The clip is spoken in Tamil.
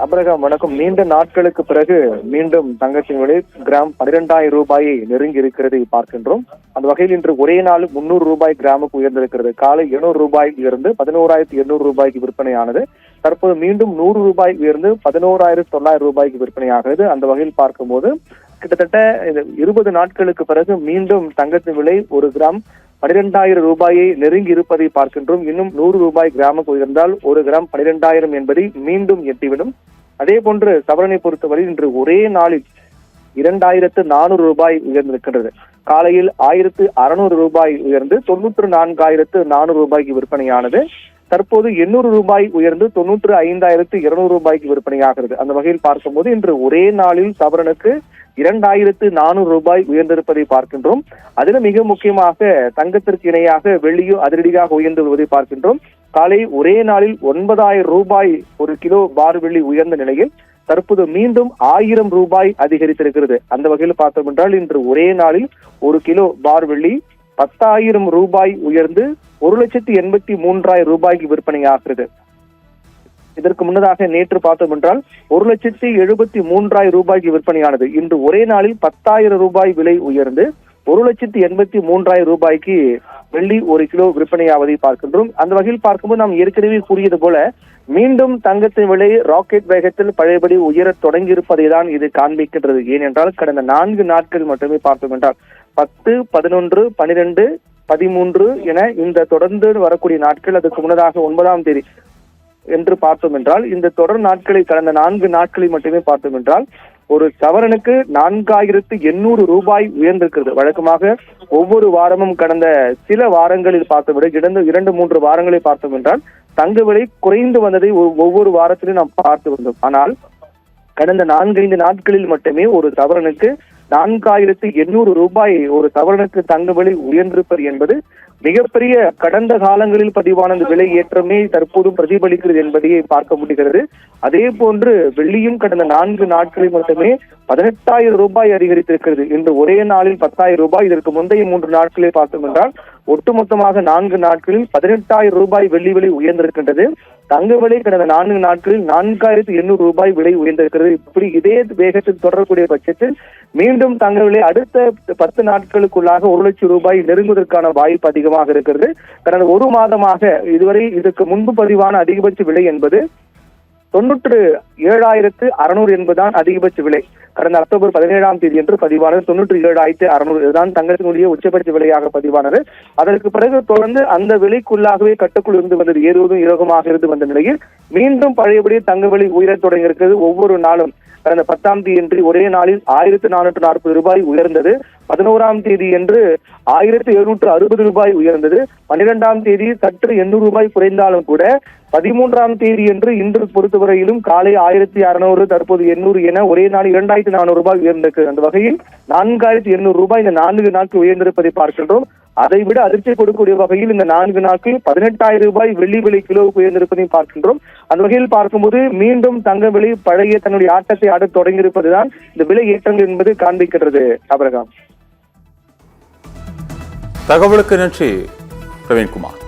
அபிரகாம் வணக்கம். நீண்ட நாட்களுக்கு பிறகு மீண்டும் தங்கத்தின் விலை கிராம் 12,000 ரூபாயை நெருங்கி இருக்கிறதை பார்க்கின்றோம். அந்த வகையில் இன்று ஒரே நாள் 300 ரூபாய் கிராமுக்கு உயர்ந்திருக்கிறது. காலை 700 ரூபாய் உயர்ந்து 11,800 ரூபாய்க்கு விற்பனையானது. தற்போது மீண்டும் 100 ரூபாய் உயர்ந்து 11,900 ரூபாய்க்கு விற்பனையாகிறது. அந்த வகையில் பார்க்கும்போது கிட்டத்தட்ட 20 நாட்களுக்கு பிறகு மீண்டும் தங்கத்தின் விலை ஒரு கிராம் 12,000 ரூபாயை நெருங்கி இருப்பதை பார்க்கின்றோம். இன்னும் 100 ரூபாய் கிராமுக்கு உயர்ந்தால் ஒரு கிராம் 12,000 என்பதை மீண்டும் எட்டிவிடும். அதே போன்று சவரனை பொறுத்தவரை இன்று ஒரே நாளில் 2,400 ரூபாய் உயர்ந்திருக்கின்றது. காலையில் 1,600 ரூபாய் உயர்ந்து 94,400 ரூபாய்க்கு விற்பனையானது. தற்போது 800 ரூபாய் உயர்ந்து 95,200 ரூபாய்க்கு விற்பனையாகிறது. அந்த வகையில் பார்க்கும்போது இன்று ஒரே நாளில் சவரனுக்கு 2,400 ரூபாய் உயர்ந்திருப்பதை பார்க்கின்றோம். அதில் மிக முக்கியமாக தங்கத்திற்கு இணையாக வெள்ளியும் அதிரடியாக உயர்ந்து வருவதை பார்க்கின்றோம். காலை ஒரே நாளில் 9,000 ரூபாய் ஒரு கிலோ பார் வெள்ளி உயர்ந்த நிலையில் தற்போது மீண்டும் 1,000 ரூபாய் அதிகரித்திருக்கிறது. அந்த வகையில் பார்த்தோம் என்றால் இன்று ஒரே நாளில் ஒரு கிலோ பார் வெள்ளி 10,000 ரூபாய் உயர்ந்து 1,83,000 ரூபாய்க்கு விற்பனையாகிறது. இதற்கு முன்னதாக நேற்று பார்த்தோம் என்றால் 1,73,000 ரூபாய்க்கு விற்பனையானது. இன்று ஒரே நாளில் 10,000 ரூபாய் விலை உயர்ந்து 1,83,000 ரூபாய்க்கு வெள்ளி ஒரு கிலோ விற்பனையாவதை பார்க்கின்றோம். அந்த வகையில் பார்க்கும்போது நாம் ஏற்கனவே கூறியது போல மீண்டும் தங்கத்தின் விலை ராக்கெட் வேகத்தில் பழையபடி உயர தொடங்கி இருப்பதை தான் இது காண்பிக்கின்றது. ஏனென்றால் கடந்த 4 நாட்கள் மட்டுமே பார்த்தோம் என்றால் 10, 11, 12, 13 என இந்த தொடர்ந்து வரக்கூடிய நாட்கள், அதுக்கு முன்னதாக 9ஆம் தேதி என்று பார்த்தோம் என்றால் இந்த தொடர் நாட்களை கடந்த 4 நாட்களை மட்டுமே பார்த்தோம் என்றால் ஒரு சவரனுக்கு 4,800 ரூபாய் உயர்ந்திருக்கிறது. வழக்கமாக ஒவ்வொரு வாரமும் கடந்த சில வாரங்களில் பார்த்தோம் விட 2-3 வாரங்களை பார்த்தோம் என்றால் தங்க விலை குறைந்து வந்ததை ஒவ்வொரு வாரத்திலும் நாம் பார்த்து வந்தோம். ஆனால் கடந்த 4-5 நாட்களில் மட்டுமே ஒரு சவரனுக்கு 4,800 ரூபாய் ஒரு சவரனுக்கு தங்க விலை உயர்ந்திருப்பது என்பது மிகப்பெரிய கடந்த காலங்களில் பதிவான விலை ஏற்றமே தற்போதும் பிரதிபலிக்கிறது என்பதை பார்க்க முடிகிறது. அதே போன்று வெள்ளியும் கடந்த 4 நாட்களில் மட்டுமே 18,000 ரூபாய் அதிகரித்திருக்கிறது. இன்று ஒரே நாளில் 10,000 ரூபாய். இதற்கு முந்தைய 3 நாட்களை பார்த்தோம் என்றால் ஒட்டுமொத்தமாக 4 நாட்களில் 18,000 ரூபாய் வெள்ளி விலை உயர்ந்திருக்கின்றது. தங்க விலை கடந்த 4 நாட்களில் 4,800 ரூபாய் விலை உயர்ந்திருக்கிறது. இப்படி இதே வேகத்தில் தொடரக்கூடிய பட்சத்தில் மீண்டும் தங்க விலை அடுத்த 10 நாட்களுக்குள்ளாக 1,00,000 ரூபாய் நெருங்குவதற்கான வாய்ப்பு அதிகமாக இருக்கிறது. கடந்த ஒரு மாதமாக இதுவரை இதற்கு முன்பு பதிவான அதிகபட்ச விலை என்பது 97,600 என்பதுதான் அதிகபட்ச விலை. கடந்த அக்டோபர் 17ஆம் தேதி என்று பதிவானது 97,600 இதுதான் தங்கத்தினுடைய உச்சபட்ச விலையாக பதிவானது. அதற்கு பிறகு தொடர்ந்து அந்த விலைக்குள்ளாகவே கட்டுக்குள் இருந்து வந்தது, ஏறுவதும் இறகுமாக இருந்து வந்த நிலையில் மீண்டும் பழையபடி தங்க விலை உயரத் தொடங்கி இருக்கிறது. ஒவ்வொரு நாளும் கடந்த 10ஆம் தேதி என்று ஒரே நாளில் 1,440 ரூபாய் உயர்ந்தது. 11ஆம் தேதி என்று 1,760 ரூபாய் உயர்ந்தது. 12ஆம் தேதி சற்று 800 ரூபாய் குறைந்தாலும் கூட 13ஆம் தேதி என்று இன்று பொறுத்தவரையிலும் காலை 1,600 தற்போது 800 என ஒரே நாள் 2,400 ரூபாய் உயர்ந்திருக்கிறது. அந்த வகையில் 4,800 ரூபாய் இந்த 4 நாட்கள் உயர்ந்திருப்பதை பார்க்கின்றோம். அதை விட அதிர்ச்சி கொடுக்கக்கூடிய வகையில் இந்த 4 நாட்களில் 18,000 ரூபாய் வெள்ளி விலை கிலோவுக்கு உயர்ந்திருப்பதையும் பார்க்கின்றோம். அந்த வகையில் பார்க்கும்போது மீண்டும் தங்க விலை பழைய தன்னுடைய ஆட்டத்தை ஆட தொடங்கியிருப்பதுதான் இந்த விலை ஏற்றங்கள் என்பது காண்பிக்கிறது. அபிரகாம், தகவலுக்கு நன்றி பிரவீன்குமார்.